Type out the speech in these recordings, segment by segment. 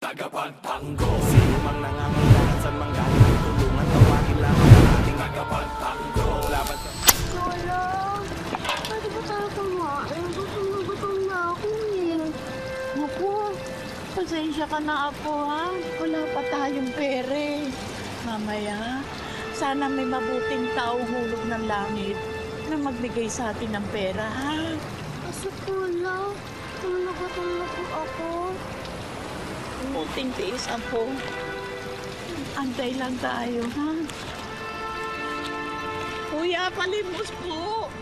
Tagapagtanggol. Sino mang nangangailangan saan mang galing ang tulungan, tawagin lang ang ating tagapagtanggol. Laban sa... Lola, pwede ba tayo kumain? Gutom na ako eh. Naku, pasensya ka na ako ha. Wala pa tayong pere. Mamaya, sana may mabuting tao hulog ng langit na magbigay sa atin ng pera ha. Kasi kuya, gutom na po ako. Buting tiis ako. Antay lang tayo ha. Kuya, palimos po.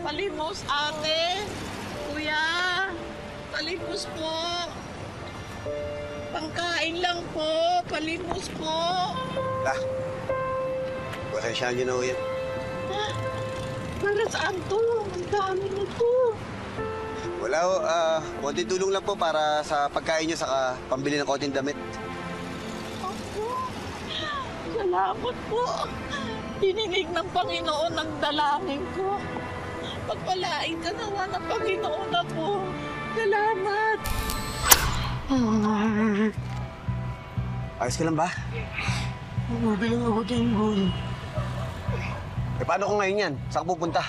Palimos, ate. Kuya, palimos po. Pangkain lang po. Palimos po. Pasensyahan niyo na ho yan. Para saan to? Ang dami nito. Wala ho, konting tulong lang po para sa pagkain niyo saka pambili ng konting damit. Ako. Salamat po. Dininig ng Panginoon ang dalangin ko. Pagpalain ka naman ng Panginoon ako. Salamat. Ayos ka lang ba? Mabuti lang ako, Tanggol. Paano ko ngayon yan? Saan ka pupunta?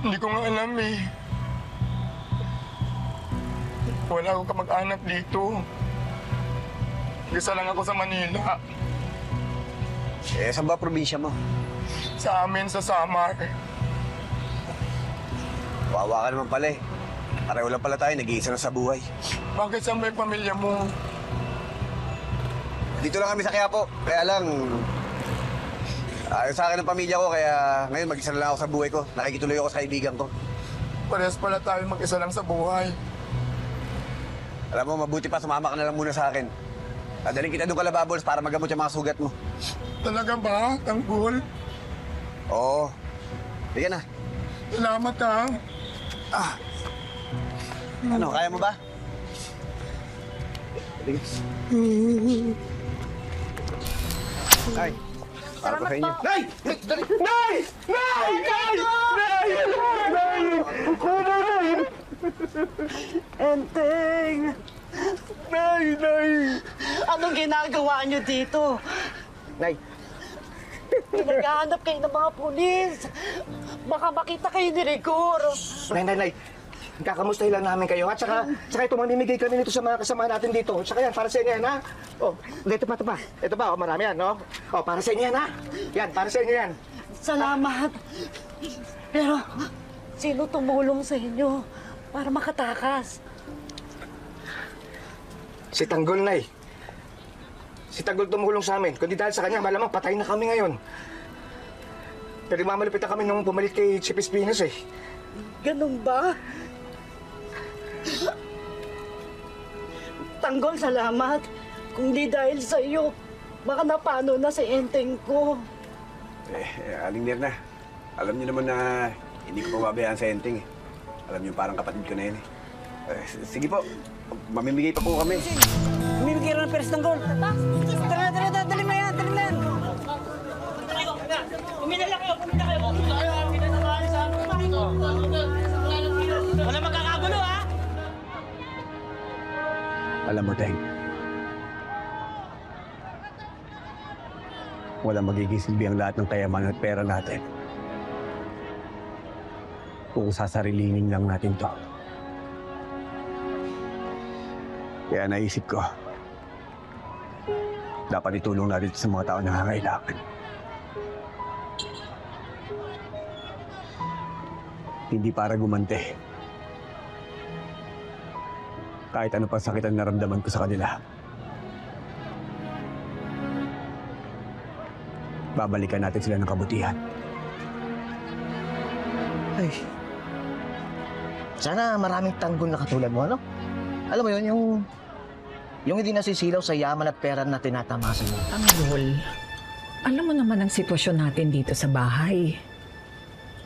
Hindi ko nga alam eh. Wala akong kamag-anak dito. Isa lang ako sa Manila. Saan ba probinsya mo? Sa amin, sa Samar. Wawa ka naman pala eh. Pareho lang pala tayo, nag-iisa na sa buhay. Bakit saan ba yung pamilya mo? Dito lang kami sa Quiapo. Kaya lang, ayaw sa akin ng pamilya ko, kaya ngayon mag-isa na lang ako sa buhay ko. Nakikituloy ako sa kaibigan ko. Parehas pala tayo mag-isa lang sa buhay. Alam mo, mabuti pa sumama ka na lang muna sa akin. Dadaling kita doon kalababols para magamot yung mga sugat mo. Talaga ba, Tanggol? Oo. Sige na. Salamat ha. Ano, kaya mo ba? Sige. Ay, para pa sa inyo. Nay! Nay! Nay! Nay! Nay! Nay! Nay! Enteng! Nay! Nay! Anong ginagawa niyo dito? Nay, Pinaghahanap kayo ng mga pulis. Baka makita kayo ni Rigor. Nay. Kakamustahin lang namin kayo, ha? Tsaka ito, mamimigay kami nito sa mga kasama natin dito. Tsaka yan, para sa inyo yan, ha? Oh, ito pa. Ito pa, oh, marami yan, no? Oh, para sa inyo yan, ha? Yan, para sa inyo yan. Salamat. Pero, sino tumulong sa inyo para makatakas? Si Tanggol, Nay. Si Tanggol tumulong sa amin. Kundi dahil sa kanya, malamang patay na kami ngayon. Pero mamalupit na kami nung pumalit kay Chief Espinos, eh. Ganun ba? Tanggol, salamat. Kung di dahil sa iyo, baka napano na si Enteng ko. Aling Mirna, alam niyo naman na hindi ko pababayaan sa Enteng eh. Alam niyo, parang kapatid ko na yun eh. Sige po, mamimigay pa po kami. Umibigay rin ng pera sa Tanggol. Tara, dali mo yan. Wala magkakagulo, ha? Alam mo, Teng, walang magiging silbi ang lahat ng kayamanan at pera natin kung sasarilinin lang natin to. Kaya naisip ko, dapat itulong natin sa mga tao na nangangailangan. Hindi para gumante. Kahit ano pang sakit ang naramdaman ko sa kanila. Babalikan natin sila ng kabutihan. Ay. Sana maraming Tanggol na katulad mo, ano? Alam mo yun, yung hindi nasisilaw sa yaman at pera na tinatamasa mo. Tanggol, alam mo naman ang sitwasyon natin dito sa bahay.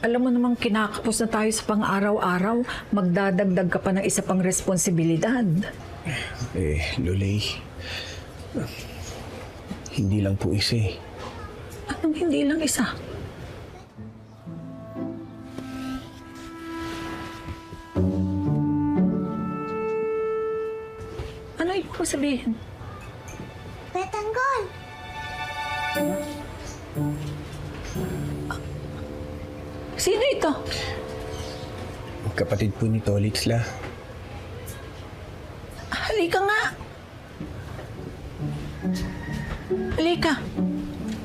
Alam mo namang kinakapos na tayo sa pang-araw-araw, magdadagdag ka pa ng isa pang responsibilidad. Lulay, hindi lang po isa eh. Anong hindi lang isa? Ano ibig ko sabihin? Betanggol! Sino ito? Kapatid po ni Tolix la. Halika nga. Halika.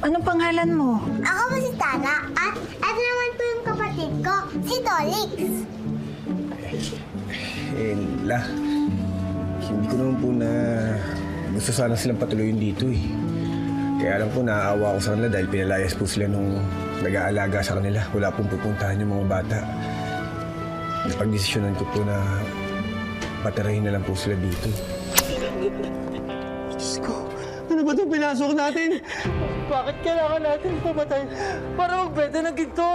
Anong pangalan mo? Ako po si Tana at ito naman po yung kapatid ko, si Tolix. La, hindi ko naman po na gusto sana silang patuloyin dito eh. Kaya alam ko naaawa ako sa kanila dahil pinalayas po sila nung nag-aalaga sa kanila. Wala pong pupuntahan yung mga bata. Napag-desisyonan ko po na patirahin na lang po sila dito. Diyos ko, ano ba itong pinasok natin? Bakit kailangan natin pamatay para magbenta ng ginto?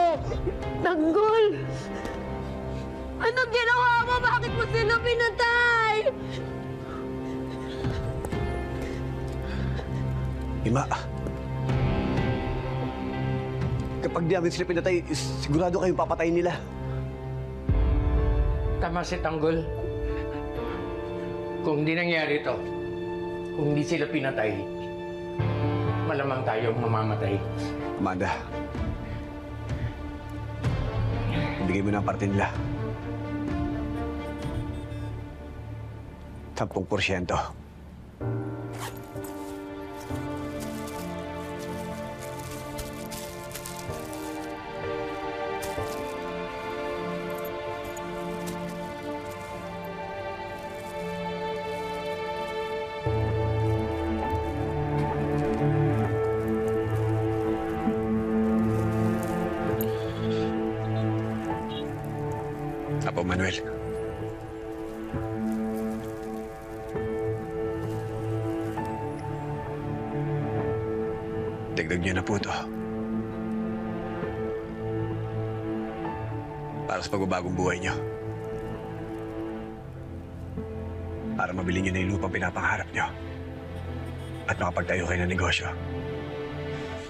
Tanggol! Anong ginawa mo? Bakit mo sila pinatay? Ima, kapag di namin sila pinatay, sigurado kayong papatayin nila. Tama si Tanggol. Kung hindi nangyari ito, kung hindi sila pinatay, malamang tayong mamamatay. Amanda, ibigay mo na ang parte nila. 10%. Apo Manuel. Dagdag niyo na po ito. Para sa pagbabagong buhay niyo. Para mabili niyo na yung lupang pinapangarap niyo. At makapagtayo kayo ng negosyo.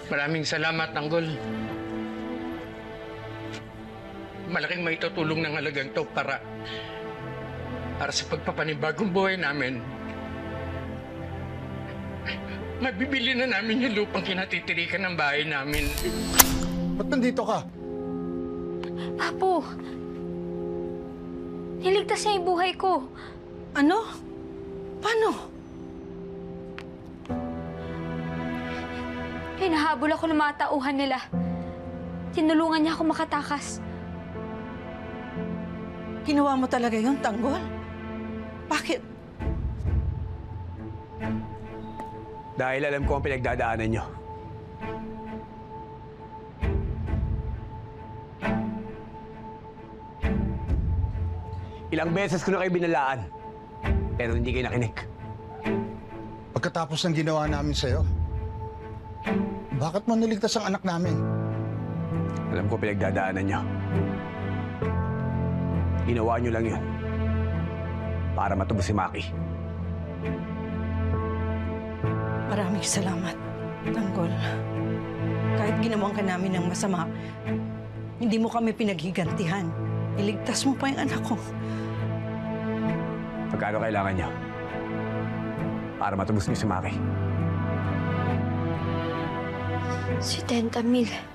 Maraming salamat, Tanggol. Malaking may tutulong ng halagang to para sa pagpapanibagong buhay namin. Mabibili na namin yung lupang kinatitirikan ng bahay namin. Ba't nandito ka? Papo, niligtas niya yung buhay ko. Ano? Paano? Hinahabol ako ng mga tauhan nila. Tinulungan niya ako makatakas. Ginawa mo talaga yun, Tanggol? Bakit? Dahil alam ko ang pinagdadaanan niyo. Ilang beses ko na kayo binalaan, pero hindi kayo nakinig. Pagkatapos ng ginawa namin sa'yo, bakit mo niligtas ang anak namin? Alam ko pinagdadaanan niyo. Ginawa niyo lang yun para matubos si Maki. Maraming salamat, Tanggol. Kahit ginawan ka namin ng masama, hindi mo kami pinaghigantihan. Iligtas mo pa yung anak ko. Pagkano kailangan niyo para matubos niyo si Maki? 70,000.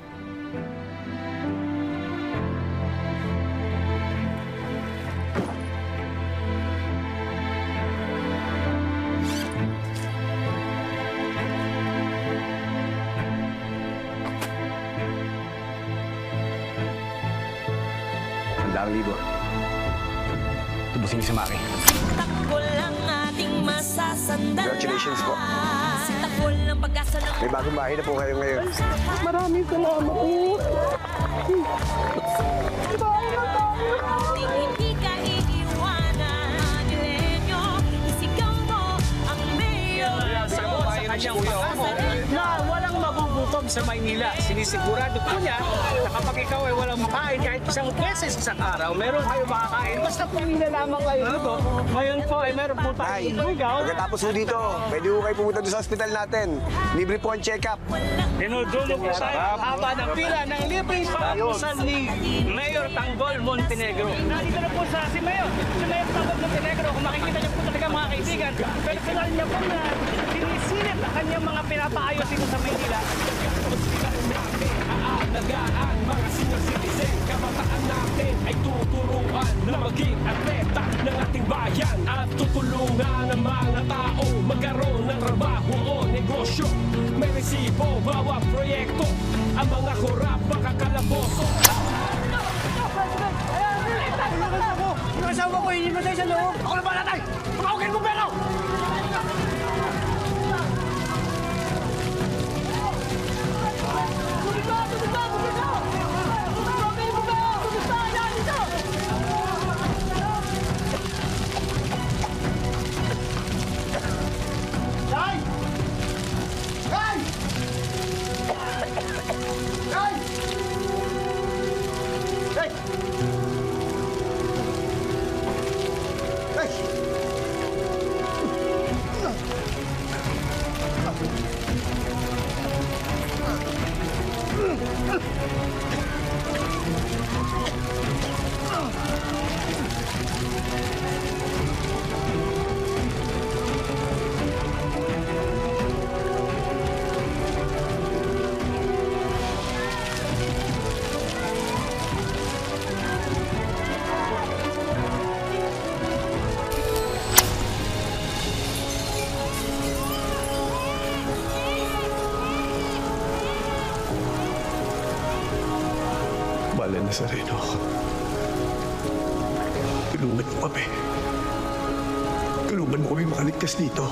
$100,000. Tubusin niyo si Maki. Takbo lang ating masasandalan. Congratulations po. Si takbo lang pag-asa ng May bagong bahay na po kayo ngayon. Maraming salamat po. hindi ka iiwanan. Milenyo, isigaw mo ang mayor. Sa kanyang na walang magugutom sa Maynila. Sinisigurado po niya na kapag ikaw ay walang makain kahit isang beses isang araw, meron kayo makakain. Basta pumili lamang kayo dito. Ngayon po ay meron po tayong lugaw. Pagkatapos po dito, pwede po kayo pumunta doon sa hospital natin. Libre po ang check-up. Dinudulo po sa ang haba ng pila ng libreng pagkakusan ni Mayor Tanggol Montenegro. Nandito na po si Mayor Tanggol Montenegro. Kung makikita niyo po talaga mga kaibigan, personal niya po na sinisilip kanyang mga pinapaayos dito sa Maynila. Aalagaan mga senior citizen, kabataan natin ay tuturuan na maging atleta ng ating bayan at tutulungan ang mga tao magkaroon ng trabaho o negosyo. May resibo bawat proyekto, ang mga korap makakalaboso. Yung asawa ko, hindi mo tayo sa loob. Ako na ba natay? Tumawagin mo pero! Bala na sa Reno. Tulungan mo kami. Tulungan mo kami makaligtas dito.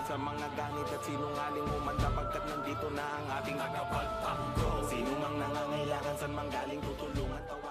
Sa mga ganit at sinungaling umanda pagkat nandito na ang ating tagapagtanggol. Sino mang nangangailangan, saan mang galing tutulungan, tawa